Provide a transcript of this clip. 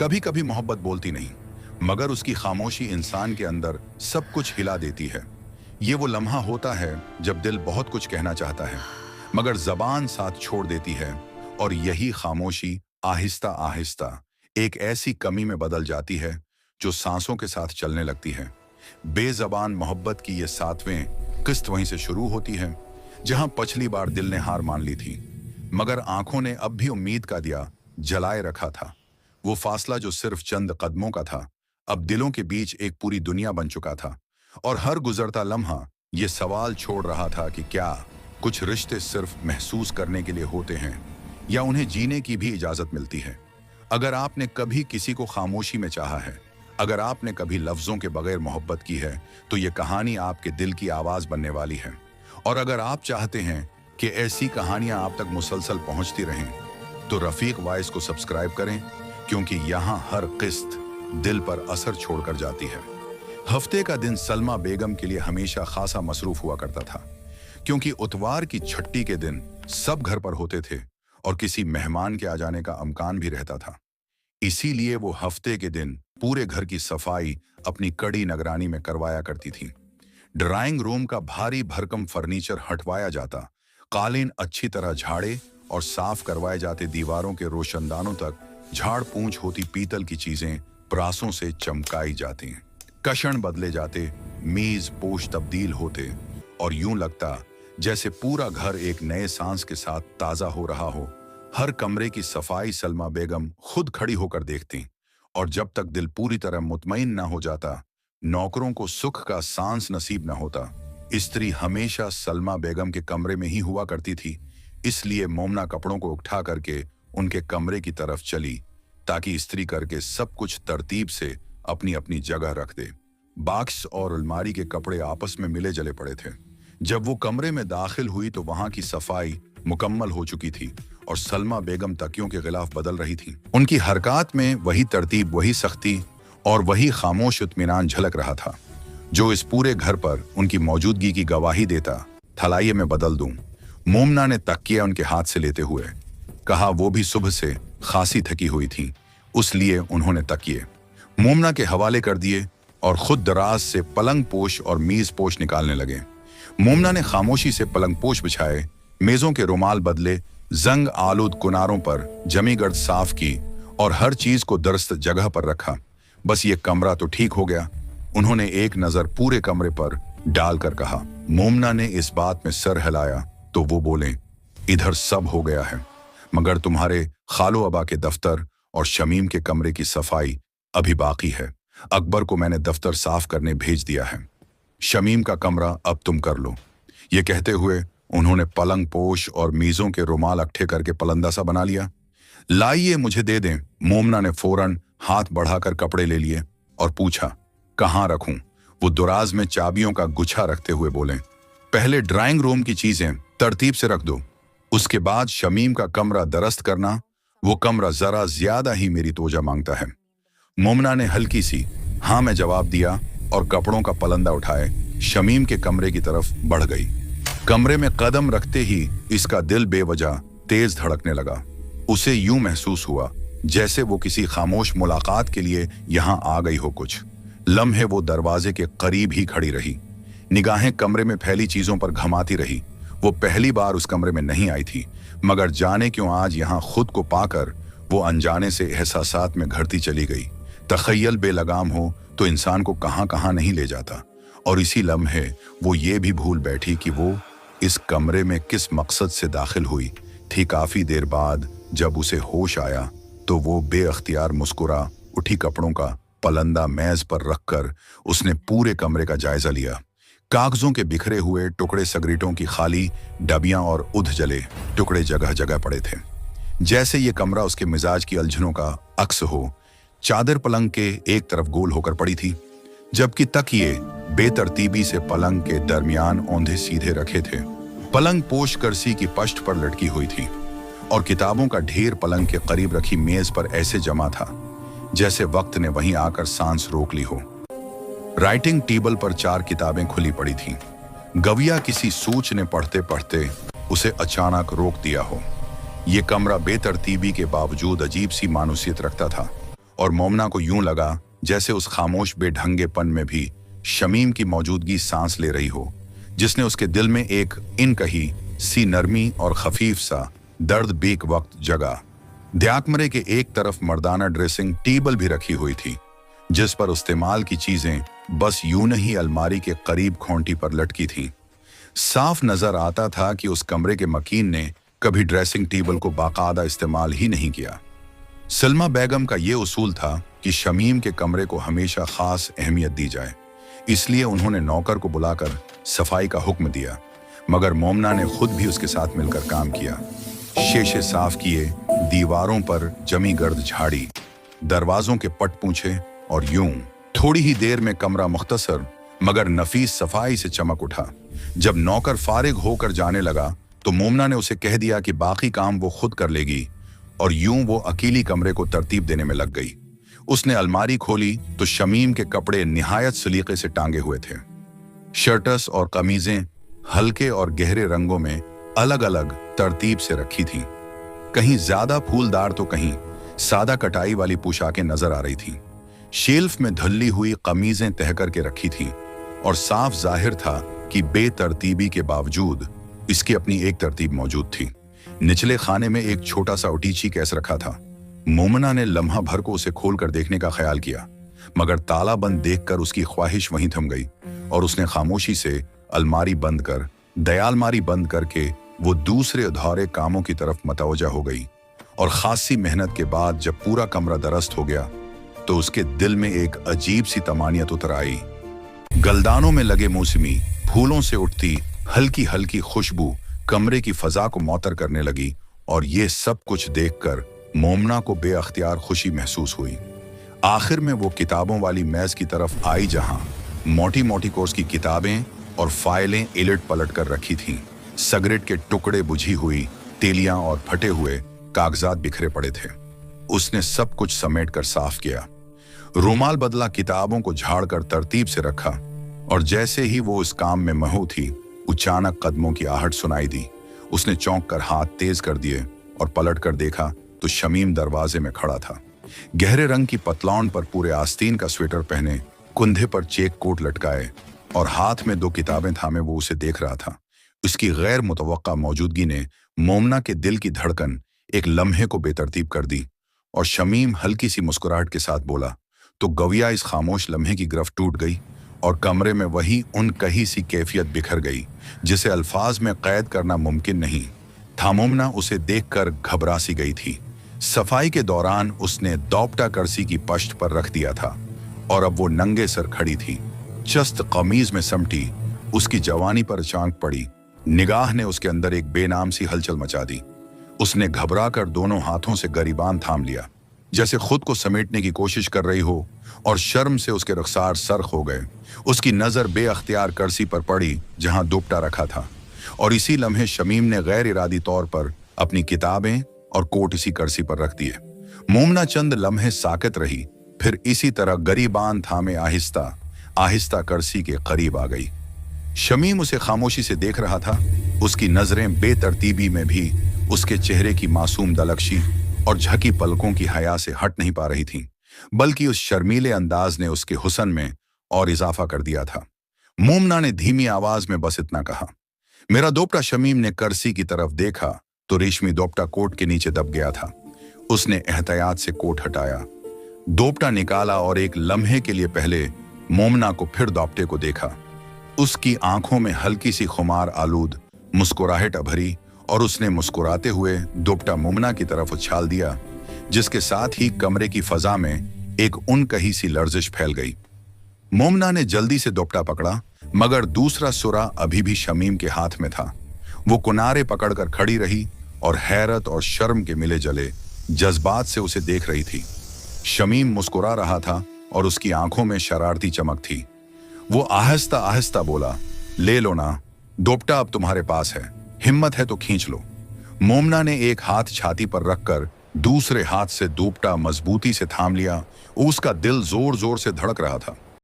कभी कभी मोहब्बत बोलती नहीं, मगर उसकी खामोशी इंसान के अंदर सब कुछ हिला देती है। ये वो लम्हा होता है जब दिल बहुत कुछ कहना चाहता है, मगर जबान साथ छोड़ देती है, और यही खामोशी आहिस्ता आहिस्ता एक ऐसी कमी में बदल जाती है जो सांसों के साथ चलने लगती है। बेजबान मोहब्बत की ये 7वें किस्त वहीं से शुरू होती है जहां पिछली बार दिल ने हार मान ली थी, मगर आंखों ने अब भी उम्मीद का दिया जलाए रखा था। वो फासला जो सिर्फ चंद कदमों का था, अब दिलों के बीच एक पूरी दुनिया बन चुका था। और हर गुजरता लम्हा ये सवाल छोड़ रहा था कि क्या कुछ रिश्ते सिर्फ महसूस करने के लिए होते हैं या उन्हें जीने की भी इजाजत मिलती है। अगर आपने कभी किसी को खामोशी में चाहा है, अगर आपने कभी लफ्जों के बगैर मोहब्बत की है, तो ये कहानी आपके दिल की आवाज बनने वाली है। और अगर आप चाहते हैं कि ऐसी कहानियां आप तक मुसलसल पहुंचती रहें, तो रफीक वॉइस को सब्सक्राइब करें, क्योंकि यहां हर किस्त दिल पर असर छोड़कर जाती है। हफ्ते का दिन सलमा बेगम के लिए हमेशा खासा मसरूफ हुआ करता था, क्योंकि उतवार की छुट्टी के दिन सब घर पर होते थे और किसी मेहमान के आ जाने का अमकान भी रहता था। इसीलिए वो हफ्ते के दिन पूरे घर की सफाई अपनी कड़ी निगरानी में करवाया करती थी। ड्राइंग रूम का भारी भरकम फर्नीचर हटवाया जाता, कालीन अच्छी तरह झाड़े और साफ करवाए जाते, दीवारों के रोशनदानों तक झाड़ पूंछ होती पीतल की चीजें प्रासों से चमकाई जाती, कशण बदले जाते, मेज पोश तब्दील होते, और यूं लगता जैसे पूरा घर एक नए सांस के साथ ताजा हो रहा हो। हर कमरे की सफाई सलमा बेगम खुद खड़ी होकर देखती, और जब तक दिल पूरी तरह मुतमईन न हो जाता, नौकरों को सुख का सांस नसीब न होता। स्त्री हमेशा सलमा बेगम के कमरे में ही हुआ करती थी, इसलिए मोमना कपड़ों को उठा करके उनके कमरे की तरफ चली, ताकि इस्त्री करके सब कुछ तरतीब से अपनी अपनी जगह रख दे। बॉक्स और अलमारी के कपड़े आपस में मिले जले पड़े थे। जब वो कमरे में दाखिल हुई तो वहां की सफाई मुकम्मल हो चुकी थी और सलमा बेगम तकियों के खिलाफ बदल रही थी। उनकी हरकत में वही तरतीब, वही सख्ती और वही खामोश इत्मीनान झलक रहा था जो इस पूरे घर पर उनकी मौजूदगी की गवाही देता। थलाइये में बदल दूं, मोमना ने तकिया उनके हाथ से लेते हुए कहा। वो भी सुबह से खासी थकी हुई थी, उसलिए उन्होंने तकिए मोमना के हवाले कर दिए और खुद दराज से पलंग पोश और मीज पोश निकालने लगे। मोमना ने खामोशी से पलंग पोश बिछाए, मेजों के रुमाल बदले, जंग आलूद किनारों पर जमी गर्द साफ की और हर चीज को दुरुस्त जगह पर रखा। बस ये कमरा तो ठीक हो गया। उन्होंने एक नजर पूरे कमरे पर डालकर कहा। मोमना ने इस बात में सर हिलाया तो वो बोले, इधर सब हो गया है, मगर तुम्हारे खालो अबा के दफ्तर और शमीम के कमरे की सफाई अभी बाकी है। अकबर को मैंने दफ्तर साफ करने भेज दिया है, शमीम का कमरा अब तुम कर लो। ये कहते हुए उन्होंने पलंग पोश और मीजों के रुमाल इकट्ठे करके पलंदा सा बना लिया। लाइए मुझे दे दें। मोमना ने फौरन हाथ बढ़ाकर कपड़े ले लिए और पूछा, कहाँ रखूं? वो दुराज में चाबियों का गुच्छा रखते हुए बोले, पहले ड्राइंग रूम की चीजें तरतीब से रख दो, उसके बाद शमीम का कमरा दरस्त करना। वो कमरा जरा ज्यादा ही मेरी तोजा मांगता है। मोमना ने हल्की सी हाँ में जवाब दिया और कपड़ों का पलंदा उठाए शमीम के कमरे की तरफ बढ़ गई। कमरे में कदम रखते ही इसका दिल बेवजह तेज धड़कने लगा। उसे यूं महसूस हुआ जैसे वो किसी खामोश मुलाकात के लिए यहां आ गई हो। कुछ लम्हे वो दरवाजे के करीब ही खड़ी रही, निगाहें कमरे में फैली चीजों पर घमाती रही। वो पहली बार उस कमरे में नहीं आई थी, मगर जाने क्यों आज यहां खुद को पाकर वो अनजाने से एहसासात में घड़ती चली गई। तखय्युल बेलगाम हो तो इंसान को कहां कहां नहीं ले जाता, और इसी लम्हे वो ये भी भूल बैठी कि वो इस कमरे में किस मकसद से दाखिल हुई थी। काफी देर बाद जब उसे होश आया तो वो बेअख्तियार मुस्कुरा उठी। कपड़ों का पलंदा मेज पर रखकर उसने पूरे कमरे का जायजा लिया। कागजों के बिखरे हुए टुकड़े, सिगरेटों की खाली डबियां और उध जले टुकड़े जगह जगह पड़े थे, जैसे ये कमरा उसके मिजाज की उलझनों का अक्स हो। चादर पलंग के एक तरफ गोल होकर पड़ी थी, जबकि तकिए बेतरतीबी से पलंग के दरमियान औंधे सीधे रखे थे। पलंग पोश कुर्सी की पश्त पर लटकी हुई थी और किताबों का ढेर पलंग के करीब रखी मेज पर ऐसे जमा था जैसे वक्त ने वहीं आकर सांस रोक ली हो। राइटिंग टेबल पर 4 किताबें खुली पड़ी थीं। गविया किसी सूच ने पढ़ते पढ़ते उसे अचानक रोक दिया हो। ये कमरा बेतरतीबी के बावजूद अजीब सी मानूसियत रखता था और मोमना को यूं लगा जैसे उस खामोश बेढंगेपन में भी शमीम की मौजूदगी सांस ले रही हो, जिसने उसके दिल में एक इनकही सी नरमी और खफीफ सा दर्द बेक वक्त जगा। द्याकमरे के एक तरफ मर्दाना ड्रेसिंग टेबल भी रखी हुई थी, जिस पर इस्तेमाल की चीजें बस यूं नहीं अलमारी के करीब खोंटी पर लटकी थीं। साफ नजर आता था कि उस कमरे के मकीन ने कभी ड्रेसिंग टेबल को बाकायदा इस्तेमाल ही नहीं किया। सलमा बेगम का ये उसूल था कि शमीम के कमरे को हमेशा खास अहमियत दी जाए, इसलिए उन्होंने नौकर को बुलाकर सफाई का हुक्म दिया, मगर मोमना ने खुद भी उसके साथ मिलकर काम किया। शीशे साफ किए, दीवारों पर जमी गर्द झाड़ी, दरवाजों के पट पूछे और यूं थोड़ी ही देर में कमरा मुख्तसर मगर नफीस सफाई से चमक उठा। जब नौकर फारिग होकर जाने लगा तो मोमना ने उसे कह दिया कि बाकी काम वो खुद कर लेगी, और यूं वो अकेली कमरे को तरतीब देने में लग गई। उसने अलमारी खोली तो शमीम के कपड़े निहायत सलीके से टांगे हुए थे। शर्ट्स और कमीजें हल्के और गहरे रंगों में अलग अलग तरतीब से रखी थीं। कहीं ज्यादा फूलदार तो कहीं सादा कटाई वाली पोशाकें नजर आ रही थीं। शेल्फ में धल्ली हुई कमीजें तह करके रखी थीं और साफ जाहिर था कि बेतरतीबी के बावजूद इसकी अपनी एक तरतीब मौजूद थी। निचले खाने में एक छोटा सा उटीची केस रखा था। मोमना ने लम्हा भर को उसे खोलकर देखने का ख्याल किया, मगर ताला बंद देखकर उसकी ख्वाहिश वहीं थम गई और उसने खामोशी से अलमारी बंद कर दयालमारी बंद करके वो दूसरे अधूरे कामों की तरफ मतवजा हो गई। और खासी मेहनत के बाद जब पूरा कमरा दरस्त हो गया तो उसके दिल में एक अजीब सी तमानियत उतर आई। गलदानों में लगे मौसमी फूलों से उठती हल्की हल्की खुशबू कमरे की फजा को मौतर करने लगी, और ये सब कुछ देखकर मोमना को बेअख्तियार खुशी महसूस हुई। आखिर में वो किताबों वाली मेज की तरफ आई, जहां मोटी मोटी कोर्स की किताबें और फाइलें इलट पलट कर रखी थीं। सिगरेट के टुकड़े, बुझी हुई तेलियां और फटे हुए कागजात बिखरे पड़े थे। उसने सब कुछ समेट कर साफ किया, रुमाल बदला, किताबों को झाड़कर तरतीब से रखा, और जैसे ही वो इस काम में महू थी, अचानक कदमों की आहट सुनाई दी। उसने चौंक कर हाथ तेज कर दिए और पलट कर देखा तो शमीम दरवाजे में खड़ा था। गहरे रंग की पतलौन पर पूरे आस्तीन का स्वेटर पहने, कुंधे पर चेक कोट लटकाए और हाथ में 2 किताबें थामे वो उसे देख रहा था। उसकी गैर मुतवक्का मौजूदगी ने मोमना के दिल की धड़कन एक लम्हे को बेतरतीब कर दी, और शमीम हल्की सी मुस्कुराहट के साथ बोला तो गविया इस खामोश लम्हे की गिरफ्त टूट गई और कमरे में वही उनकही सी कैफियत बिखर गई जिसे अल्फाज में कैद करना मुमकिन नहीं था। मोमना उसे देखकर घबरा सी गई थी। सफाई के दौरान उसने दोपटा करसी की पश्त पर रख दिया था और अब वो नंगे सर खड़ी थी, चस्त कमीज में समटी। उसकी जवानी पर अचानक पड़ी निगाह ने उसके अंदर एक बेनाम सी हलचल मचा दी। उसने घबरा कर दोनों हाथों से गरिबान थाम लिया, जैसे खुद को समेटने की कोशिश कर रही हो, और शर्म से उसके रुखसार सरख हो गए। उसकी नजर बेअख्तियार करसी पर पड़ी जहां दुपट्टा रखा था, और इसी लम्हे शमीम ने गैर इरादी तौर पर अपनी किताबें और कोट इसी करसी पर रख दिए। मोमना चंद लम्हे साकित रही, फिर इसी तरह गरिबान थामे आहिस्ता आहिस्ता करसी के करीब आ गई। शमीम उसे खामोशी से देख रहा था। उसकी नजरें बेतरतीबी में भी उसके चेहरे की मासूम दलकशी और झकी पलकों की हया से हट नहीं पा रही थीं, बल्कि उस शर्मीले अंदाज ने उसके हुस्न में और इजाफा कर दिया था। मोमना ने धीमी आवाज में बस इतना कहा, मेरा दोपटा। शमीम ने करसी की तरफ देखा तो रेशमी दोपटा कोट के नीचे दब गया था। उसने एहतियात से कोट हटाया, दोपटा निकाला और एक लम्हे के लिए पहले मोमना को फिर दोपटे को देखा। उसकी आंखों में हल्की सी खुमार आलूद मुस्कुराहट अभरी, और उसने मुस्कुराते हुए दोपटा मोमना की तरफ उछाल दिया, जिसके साथ ही कमरे की फजा में एक उनकही सी लर्जिश फैल गई। मोमना ने जल्दी से दोपटा पकड़ा, मगर दूसरा सुरा अभी भी शमीम के हाथ में था। वो किनारे पकड़कर खड़ी रही और हैरत और शर्म के मिले जले जज्बात से उसे देख रही थी। शमीम मुस्कुरा रहा था और उसकी आंखों में शरारती चमक थी। वो आहिस्ता आहिस्ता बोला, ले लो ना, दोपटा अब तुम्हारे पास है, हिम्मत है तो खींच लो। मोमना ने एक हाथ छाती पर रखकर दूसरे हाथ से दोपटा मजबूती से थाम लिया। उसका दिल जोर जोर से धड़क रहा था।